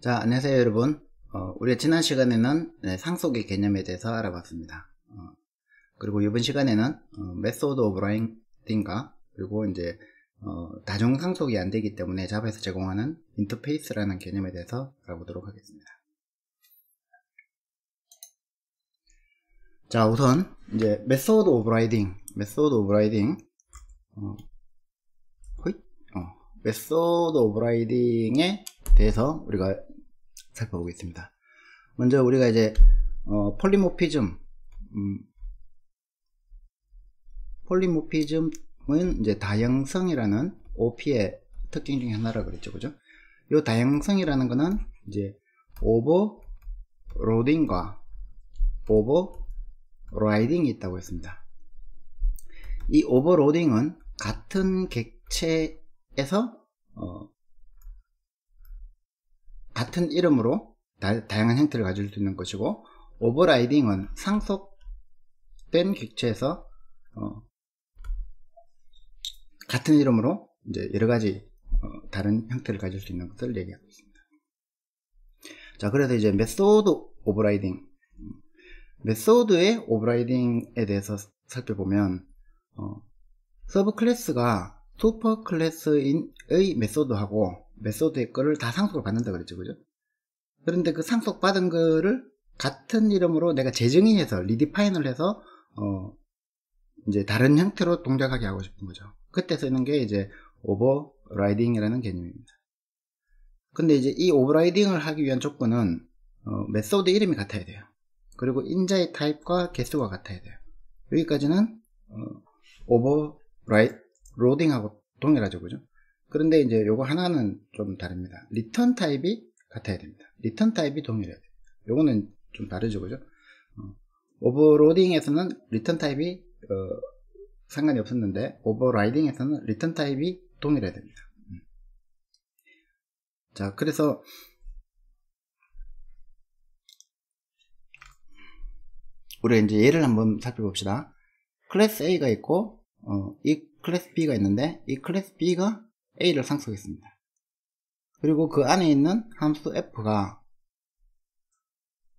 자, 안녕하세요 여러분. 우리가 지난 시간에는 상속의 개념에 대해서 알아봤습니다. 그리고 이번 시간에는 메소드 오브 라이팅과 그리고 이제 다중 상속이 안 되기 때문에 자바에서 제공하는 인터페이스라는 개념에 대해서 알아보도록 하겠습니다. 자, 우선 이제 메소드 오브 라이팅 메소드 오브 라이팅에 대해서 우리가 살펴보겠습니다. 먼저 우리가 이제 폴리모피즘은 이제 다형성이라는 OP의 특징 중에 하나라고 그랬죠, 그죠? 이 다형성이라는 거는 이제 오버로딩과 오버라이딩이 있다고 했습니다. 이 오버로딩은 같은 객체에서 같은 이름으로 다양한 형태를 가질 수 있는 것이고, 오버라이딩은 상속된 객체에서 같은 이름으로 이제 여러가지 다른 형태를 가질 수 있는 것을 얘기하고 있습니다. 자, 그래서 이제 메소드의 오버라이딩에 대해서 살펴보면 서브 클래스가 슈퍼 클래스의 메소드하고 메소드의 거를 다 상속을 받는다 그랬죠, 그죠? 그런데 그 상속받은 거를 같은 이름으로 내가 재정의해서 리디파인을 해서 이제 다른 형태로 동작하게 하고 싶은 거죠. 그때 쓰는 게 이제 오버라이딩이라는 개념입니다. 근데 이제 이 오버라이딩을 하기 위한 조건은 메소드 이름이 같아야 돼요. 그리고 인자의 타입과 개수가 같아야 돼요. 여기까지는 오버로딩하고 동일하죠, 그죠? 그런데 이제 요거 하나는 좀 다릅니다. 리턴 타입이 같아야 됩니다. 리턴 타입이 동일해야 돼요. 요거는 좀 다르죠, 그죠? 오버로딩에서는 리턴 타입이 상관이 없었는데 오버라이딩에서는 리턴 타입이 동일해야 됩니다. 자, 그래서 우리가 이제 예를 한번 살펴봅시다. 클래스 A가 있고 이 클래스 B가 있는데 이 클래스 B가 A를 상속했습니다. 그리고 그 안에 있는 함수 F가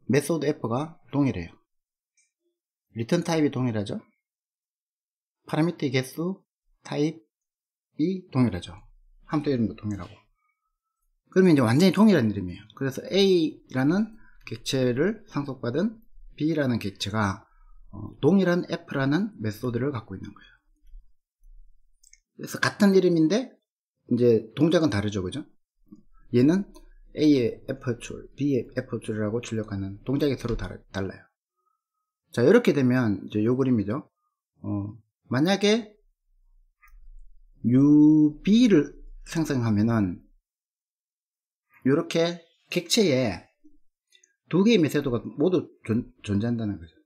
메소드 F가 동일해요. 리턴 타입이 동일하죠. 파라미터의 개수, 타입이 동일하죠. 함수 이름도 동일하고. 그러면 이제 완전히 동일한 이름이에요. 그래서 A라는 객체를 상속받은 B라는 객체가 동일한 F라는 메소드를 갖고 있는 거예요. 그래서 같은 이름인데 이제 동작은 다르죠, 그죠? 얘는 A의 F줄, B의 F줄이라고 출력하는 동작이 서로 달라요. 자, 이렇게 되면 이제 요 그림이죠. 만약에 UB를 생성하면은 이렇게 객체에 두 개의 메소드가 모두 존재한다는 거죠.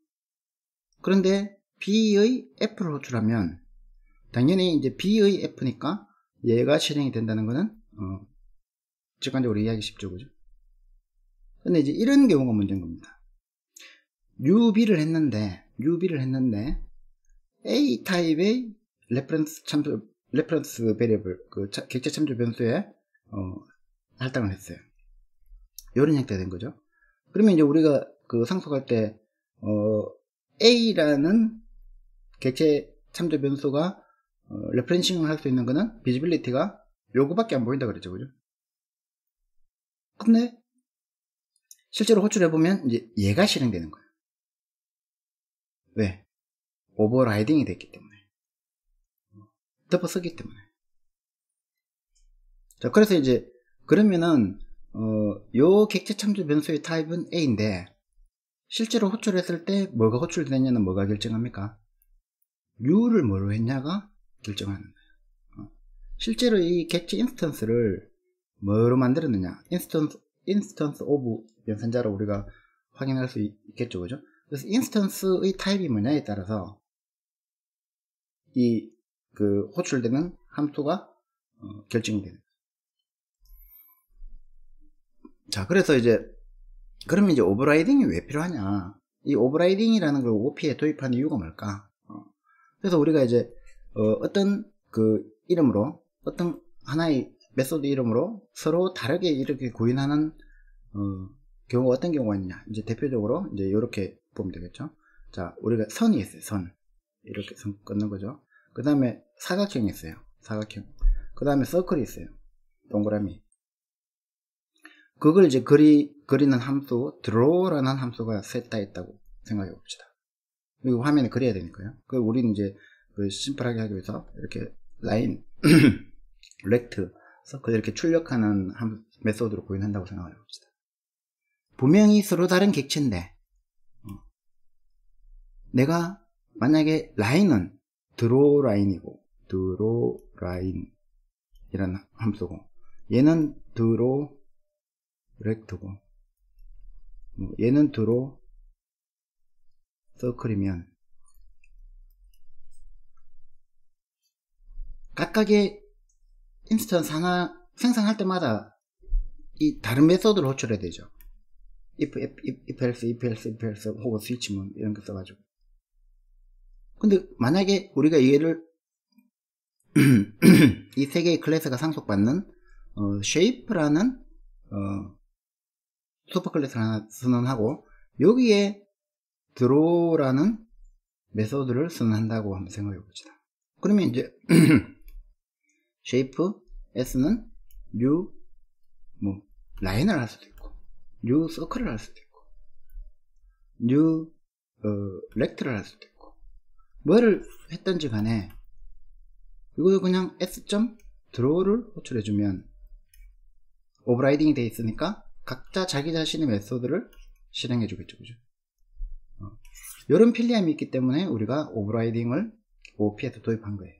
그런데 B의 F를 호출하면 당연히 이제 B의 F니까 얘가 실행이 된다는 것은 직관적으로 이해하기 쉽죠, 그죠? 근데 이제 이런 경우가 문제인 겁니다. UB를 했는데 A 타입의 레퍼런스 베리어블, 그 객체 참조 변수에 할당을 했어요. 이런 형태가 된 거죠. 그러면 이제 우리가 그 상속할 때 A라는 객체 참조 변수가 레퍼런싱을 할 수 있는 거는 비지빌리티가 요거밖에 안 보인다 그랬죠, 그죠? 근데 실제로 호출해보면 이제 얘가 실행되는 거예요. 왜? 오버라이딩이 됐기 때문에, 덮어쓰기 때문에. 자, 그래서 이제 그러면은 요 객체 참조 변수의 타입은 A인데 실제로 호출했을 때 뭐가 호출되냐는 뭐가 결정합니까? U를 뭐로 했냐가 결정하는 거예요. 실제로 이 객체 인스턴스를 뭐로 만들었느냐, 인스턴스 오브 연산자로 우리가 확인할 수 있겠죠, 그죠? 그래서 인스턴스의 타입이 뭐냐에 따라서 이 그 호출되는 함수가 결정이 되는 거예요. 자, 그래서 이제 그러면 이제 오버라이딩이 왜 필요하냐, 이 오버라이딩이라는 걸 OP에 도입하는 이유가 뭘까? 그래서 우리가 이제 어떤 그 이름으로, 어떤 하나의 메소드 이름으로 서로 다르게 이렇게 구인하는 경우가 어떤 경우가 있냐. 이제 대표적으로 이제 이렇게 보면 되겠죠. 자, 우리가 선이 있어요. 선. 이렇게 선 끊는 거죠. 그 다음에 사각형이 있어요. 사각형. 그 다음에 서클이 있어요. 동그라미. 그걸 이제 그리는 함수, draw라는 함수가 셋 다 있다고 생각해 봅시다. 이거 화면에 그려야 되니까요. 그 우리는 이제 심플하게 하기 위해서 이렇게 라인, 렉트, 서클 이렇게 출력하는 메소드로 구현한다고 생각해 봅시다. 분명히 서로 다른 객체인데, 내가 만약에 라인은 draw 라인이고, draw 라인이라는 함수고, 얘는 draw 렉트고, 얘는 draw 서클이면 각각의 인스턴스 하나 생성할 때마다 이 다른 메소드를 호출해야 되죠. if else 혹은 스위치문 이런 거 써가지고. 근데 만약에 우리가 얘를 이 세 개의 클래스가 상속받는 shape라는 슈퍼 클래스를 하나 선언하고 여기에 draw라는 메소드를 선언한다고 한번 생각해 봅시다. 그러면 이제 shape s는 new 라인을 할 수도 있고 new 서클을 할 수도 있고 new 렉트를 할 수도 있고 뭐를 했던지 간에 이거 그냥 s.draw를 호출해주면 오버라이딩이 되어 있으니까 각자 자기 자신의 메소드를 실행해 주겠죠. 그죠? 이런 편리함이 있기 때문에 우리가 오버라이딩을 OP에서 도입한 거예요.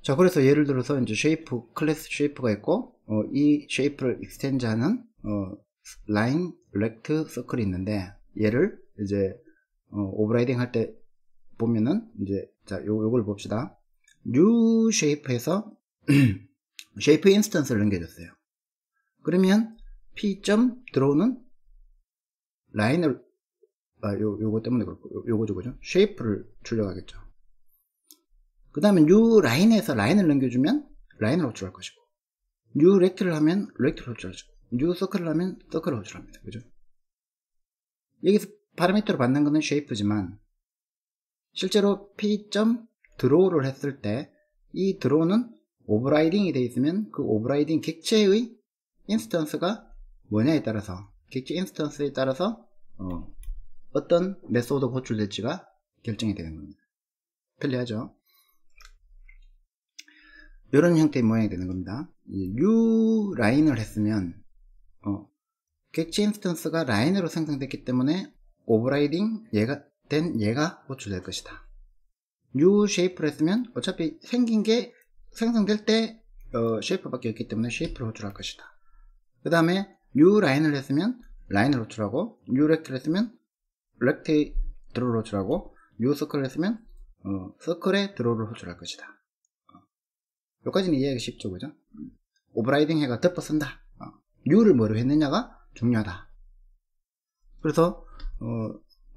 자, 그래서 예를 들어서 이제 쉐이프, 클래스 쉐이프가 있고, 이 쉐이프를 익스텐드 하는, 라인, 렉트, 서클이 있는데, 얘를 이제, 오버라이딩 할 때 보면은, 이제, 자, 요걸 봅시다. new 쉐이프에서, 쉐이프 인스턴스를 넘겨줬어요. 그러면, p.draw는 라인을, 요거 때문에 그렇고, 요거죠, 그죠? 쉐이프를 출력하겠죠. 그 다음에 new 라인에서 라인을 넘겨주면 라인을 호출할 것이고, new 렉트를 하면 렉트를 호출하죠. new 서클을 하면 서클을 호출합니다. 그죠? 여기서 파라미터로 받는 것은 쉐이프지만, 실제로 p.draw를 했을 때, 이 draw는 오버라이딩이 되어 있으면 그 오버라이딩 객체의 인스턴스가 뭐냐에 따라서, 객체 인스턴스에 따라서, 어떤 메소드가 호출될지가 결정이 되는 겁니다. 편리하죠? 이런 형태의 모양이 되는 겁니다. new 라인을 했으면 객체 인스턴스가 라인으로 생성됐기 때문에 오버라이딩 얘가 호출될 것이다. new shape를 했으면 어차피 생긴 게 생성될 때 shape밖에 없기 때문에 shape를 호출할 것이다. 그 다음에 new 라인을 했으면 라인을 호출하고, new rect를 했으면 rect의 draw를 호출하고, new circle을 했으면 circle의 draw를 호출할 것이다. 여기까지는 이해하기 쉽죠, 그죠? 오버라이딩 해가 덮어 쓴다. new를 뭐로 했느냐가 중요하다. 그래서,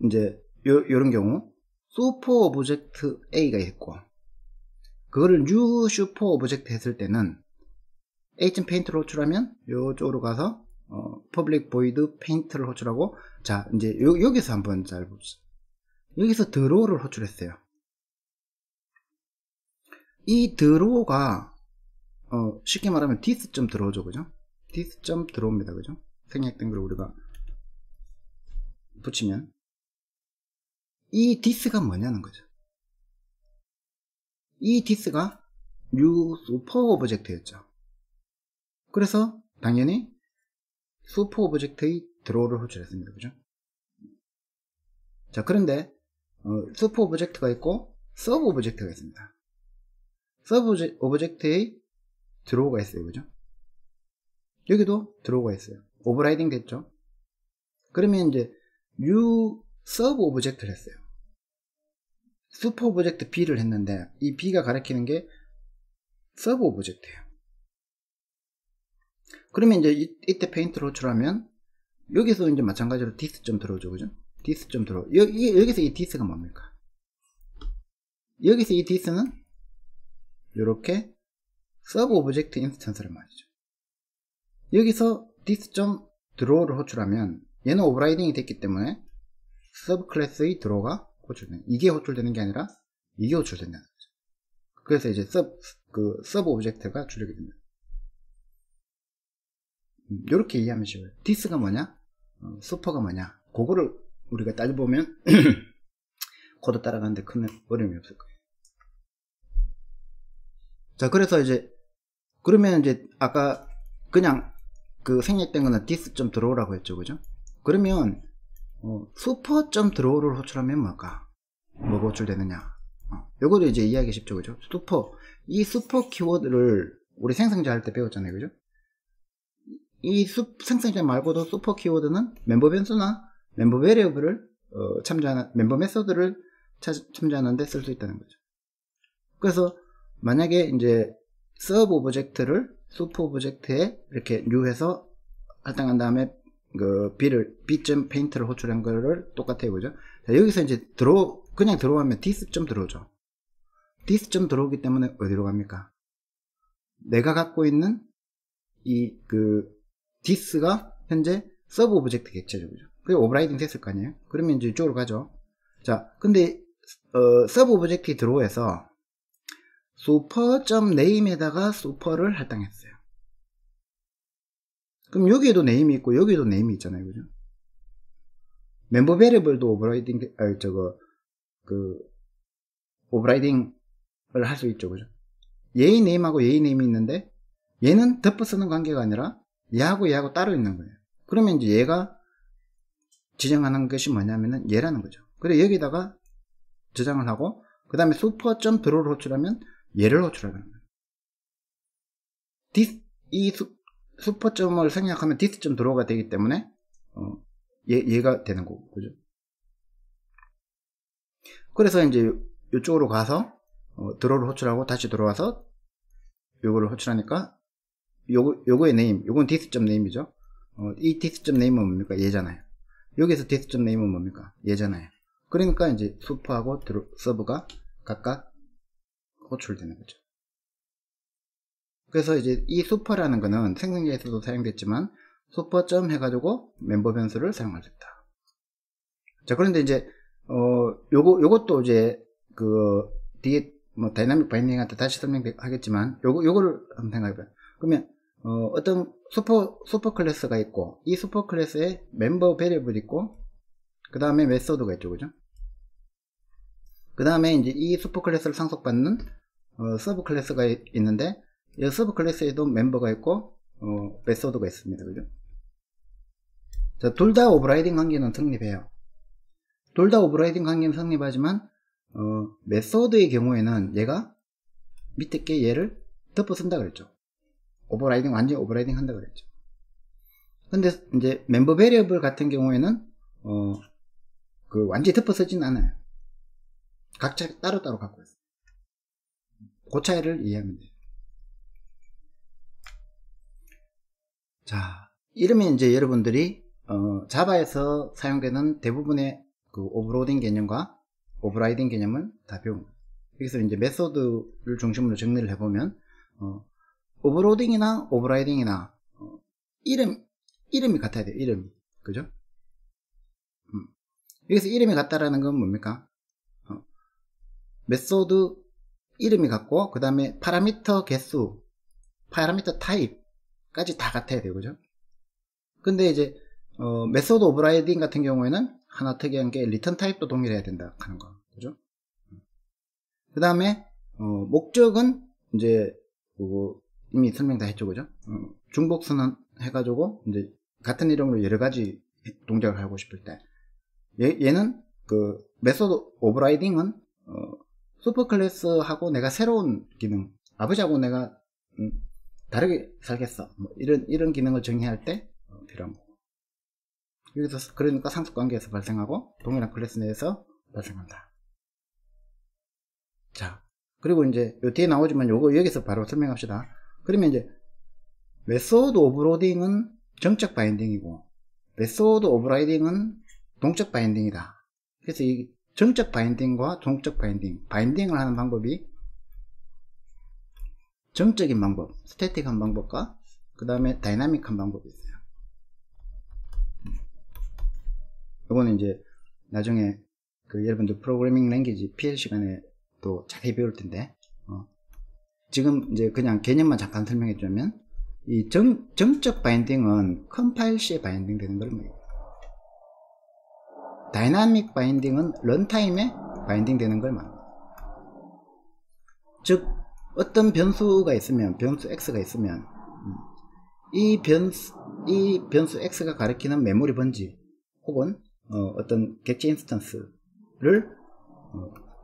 이제, 요런 경우, super object A가 있고, 그거를 new super object 했을 때는, h.paint를 호출하면, 요쪽으로 가서, public void paint를 호출하고, 자, 이제, 여기서 한번 잘 봅시다. 여기서 draw를 호출했어요. 이 draw가 쉽게 말하면 this.draw죠, 그죠? this.draw입니다, 그죠? 생략된 걸 우리가 붙이면 이 this가 뭐냐는 거죠. 이 this가 new super object였죠. 그래서 당연히 super object의 draw를 호출했습니다, 그죠? 자, 그런데 super object가 있고 sub object가 있습니다. 서브 오브젝트의 draw가 있어요. 그죠? 여기도 draw가 있어요. 오버라이딩 됐죠? 그러면 이제 new sub 오브젝트를 했어요. 슈퍼 오브젝트 B를 했는데 이 B가 가리키는 게 서브 오브젝트예요. 그러면 이제 이때 페인트를 호출하면 여기서 이제 마찬가지로 this.draw죠. 그죠? this.draw. 여기서 이 this가 뭡니까? 여기서 이 this는 이렇게 서브 오브젝트 인스턴스를 말이죠. 여기서 this.draw를 호출하면 얘는 오버라이딩이 됐기 때문에 서브 클래스의 draw가 호출되는, 이게 호출되는 게 아니라 이게 호출된다는 거죠. 그래서 이제 서브 오브젝트가 출력이 됩니다. 이렇게 이해하면 쉬워요. this가 뭐냐, super가 뭐냐, 그거를 우리가 따져보면 코드 따라가는데 큰 어려움이 없을 거예요. 자, 그래서 이제 그러면 이제 아까 그냥 그 생략된 거는 this.draw라고 했죠, 그죠? 그러면 super.draw를 호출하면 뭐가 호출되느냐? 요거를 이제 이해하기 쉽죠, 그죠? 이 super 키워드를 우리 생성자 할 때 배웠잖아요, 그죠? 이 생성자 말고도 super 키워드는 멤버 변수나 멤버 베리어블을 참조하는, 멤버 메소드를 참조하는데 쓸 수 있다는 거죠. 그래서 만약에 이제 서브 오브젝트를 super 오브젝트에 이렇게 뉴해서 할당한 다음에 그 b.paint를 호출한 거를 똑같아요, 그죠? 자, 여기서 이제 그냥 들어오면 this.draw죠. this.draw이기 때문에 어디로 갑니까? 내가 갖고 있는 this가 현재 서브 오브젝트 객체죠, 그죠? 그게 오버라이딩 됐을 거 아니에요? 그러면 이제 이쪽으로 가죠. 자, 근데 서브 오브젝트 드로우에서 super.name에다가 super를 할당했어요. 그럼 여기에도 네임이 있고 여기에도 네임이 있잖아요, 그죠? 멤버 베리어블도 오버라이딩을 할 수 있죠, 그죠? 얘의 네임하고 얘의 네임이 있는데 얘는 덮어 쓰는 관계가 아니라 얘하고 얘하고 따로 있는 거예요. 그러면 이제 얘가 지정하는 것이 뭐냐면은 얘라는 거죠. 그래 여기다가 저장을 하고 그 다음에 super.draw를 호출하면 얘를 호출하는 거예요. 이 super점을 생략하면 this.draw가 되기 때문에 얘가 되는 거고, 그죠? 그래서 이제 이쪽으로 가서 draw를 호출하고 다시 들어와서 요거를 호출하니까 요거의 name, 요건 this.name이죠. 이 this.name은 뭡니까? 얘잖아요. 여기서 this.name은 뭡니까? 얘잖아요. 그러니까 이제 super하고 serve가 각각 호출되는 거죠. 그래서 이제 이 super라는 거는 생성자에서도 사용됐지만 super. 해가지고 멤버 변수를 사용할 수 있다. 자, 그런데 이제 요것도 이제 그 뒤에 뭐 다이나믹 바인딩한테 다시 설명하겠지만 요거를 한번 생각해봐요. 그러면 어떤 슈퍼 클래스가 있고 이 슈퍼 클래스에 멤버 베리어블이 있고 그 다음에 메소드가 있죠, 그죠? 그 다음에 이제 이 슈퍼 클래스를 상속받는 서브 클래스가 있는데 이 서브 클래스에도 멤버가 있고 메소드가 있습니다, 그죠? 자, 둘 다 오버라이딩 관계는 성립해요. 둘 다 오버라이딩 관계는 성립하지만 메소드의 경우에는 얘가 밑에 게 얘를 덮어 쓴다 그랬죠. 오버라이딩, 완전히 오버라이딩 한다 그랬죠. 근데 이제 멤버 베리어블 같은 경우에는 완전히 덮어 쓰진 않아요. 각자 따로따로 갖고 있어요. 그 차이를 이해하면 돼요. 자, 이러면 이제 여러분들이 자바에서 사용되는 대부분의 그 오버로딩 개념과 오버라이딩 개념을 다 배운 거예요. 여기서 이제 메소드를 중심으로 정리를 해보면 오버로딩이나 오버라이딩이나 이름이 같아야 돼요. 이름이, 그죠? 여기서 이름이 같다라는 건 뭡니까? 메소드 이름이 같고 그 다음에 파라미터 개수, 파라미터 타입까지 다 같아야 돼요, 그죠? 근데 이제 메소드 오버라이딩 같은 경우에는 하나 특이한 게 리턴 타입도 동일해야 된다 하는 거, 그죠? 그 다음에 목적은 이제 이미 설명 다 했죠, 그죠? 중복선언 해가지고 이제 같은 이름으로 여러 가지 동작을 하고 싶을 때 얘는 그 메소드 오버라이딩은 슈퍼 클래스하고 내가 새로운 기능, 아버지하고 내가 다르게 살겠어, 뭐 이런 기능을 정의할 때 필요한 거고, 여기서 그러니까 상속 관계에서 발생하고 동일한 클래스 내에서 발생한다. 자, 그리고 이제 요 뒤에 나오지만 요거 여기서 바로 설명합시다. 그러면 이제 메소드 오버로딩은 정적 바인딩이고 메소드 오버라이딩은 동적 바인딩이다. 그래서 이 정적 바인딩과 동적 바인딩을 하는 방법이 정적인 방법, 스태틱한 방법과 그 다음에 다이나믹한 방법이 있어요. 요거는 이제 나중에 그 여러분들 프로그래밍 랭귀지 PL 시간에 또 자세히 배울 텐데, 지금 이제 그냥 개념만 잠깐 설명해 주면, 이 정적 바인딩은 컴파일 시에 바인딩 되는 걸 말해요. 다이나믹 바인딩은 런타임에 바인딩 되는 걸 말합니다. 즉, 어떤 변수가 있으면, 변수 x가 있으면, 이 변수 x가 가리키는 메모리 번지, 혹은 어떤 객체 인스턴스를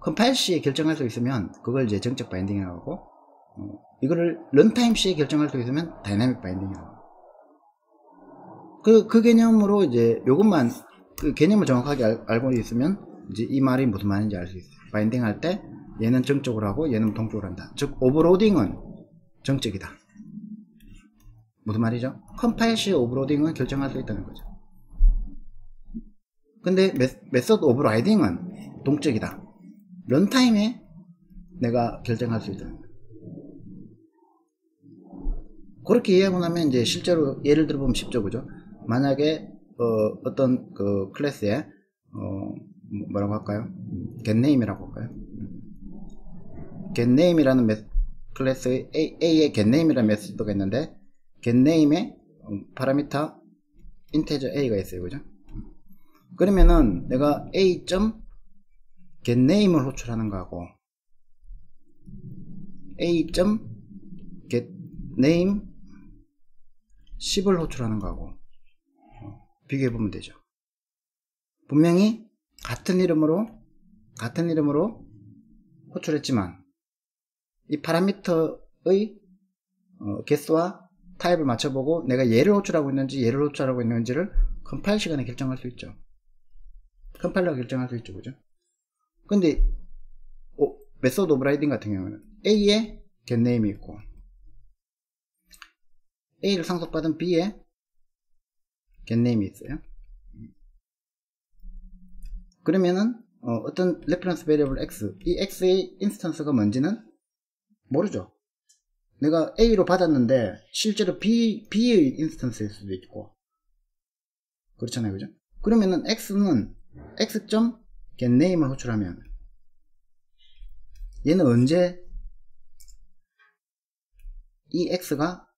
컴파일 시에 결정할 수 있으면 그걸 이제 정적 바인딩이라고 하고, 이거를 런타임 시에 결정할 수 있으면 다이나믹 바인딩이라고 하고, 그 개념으로 이제 요것만 그 개념을 정확하게 알고 있으면 이제 이 말이 무슨 말인지 알 수 있어요. 바인딩 할 때 얘는 정적으로 하고 얘는 동적으로 한다. 즉 오버로딩은 정적이다. 무슨 말이죠? 컴파일 시에 오버로딩은 결정할 수 있다는 거죠. 근데 메소드 오버라이딩은 동적이다. 런타임에 내가 결정할 수 있다는 거예요. 그렇게 이해하고 나면 이제 실제로 예를 들어보면 쉽죠, 그죠? 만약에 어떤 그 클래스에 뭐라고 할까요? getName이라고 할까요? getName이라는 클래스의 A의 getName이라는 메소드가 있는데, getName에 파라미터 인테저 A가 있어요, 그죠? 그러면은 내가 A.getName을 호출하는 거하고 A.getName 10을 호출하는 거하고 비교해보면 되죠. 분명히 같은 이름으로 호출했지만 이 파라미터의 개수와 타입을 맞춰보고 내가 얘를 호출하고 있는지 얘를 호출하고 있는지를 컴파일 시간에 결정할 수 있죠. 컴파일러가 결정할 수 있죠, 그죠? 근데 메소드 오버라이딩 같은 경우는 A에 getName이 있고 A를 상속받은 B에 getName이 있어요. 그러면은 어떤 레퍼런스 베리어블 X, 이 X의 인스턴스가 뭔지는 모르죠. 내가 A로 받았는데 실제로 B의 인스턴스일 수도 있고 그렇잖아요, 그죠? 그러면은 X는 X.getName을 호출하면 얘는 언제 이 X가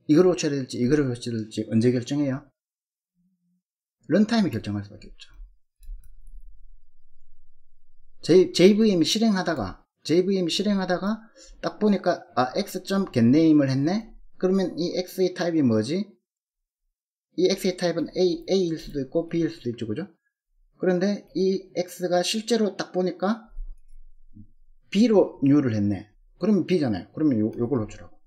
이걸 호출해야 될지 이걸 호출해야 될지 언제 결정해요? 런타임에 결정할 수밖에 없죠. JVM이 실행하다가 딱 보니까 X.getName을 했네? 그러면 이 X의 타입이 뭐지? 이 X의 타입은 A일 수도 있고 B일 수도 있죠, 그죠? 그런데 이 X가 실제로 딱 보니까 B로 뉴를 했네. 그러면 B잖아요. 그러면 요걸 호출하고.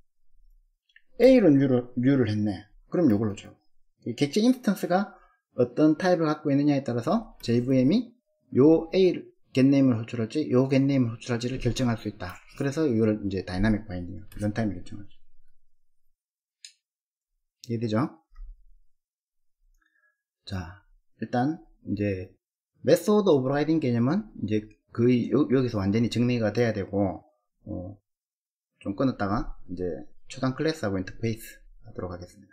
A로 뉴를 했네. 그럼 요걸 호출하고. 객체 인스턴스가 어떤 타입을 갖고 있느냐에 따라서 JVM이 요 getName을 호출할지 요 getName을 호출할지를 결정할 수 있다. 그래서 이거를 이제 다이나믹 바인딩, 런타임에 결정하죠. 이해되죠? 자, 일단 이제 메소드 오버라이딩 개념은 이제 거의 여기서 완전히 정리가 돼야 되고, 좀 끊었다가 이제 초단 클래스하고 인터페이스 하도록 하겠습니다.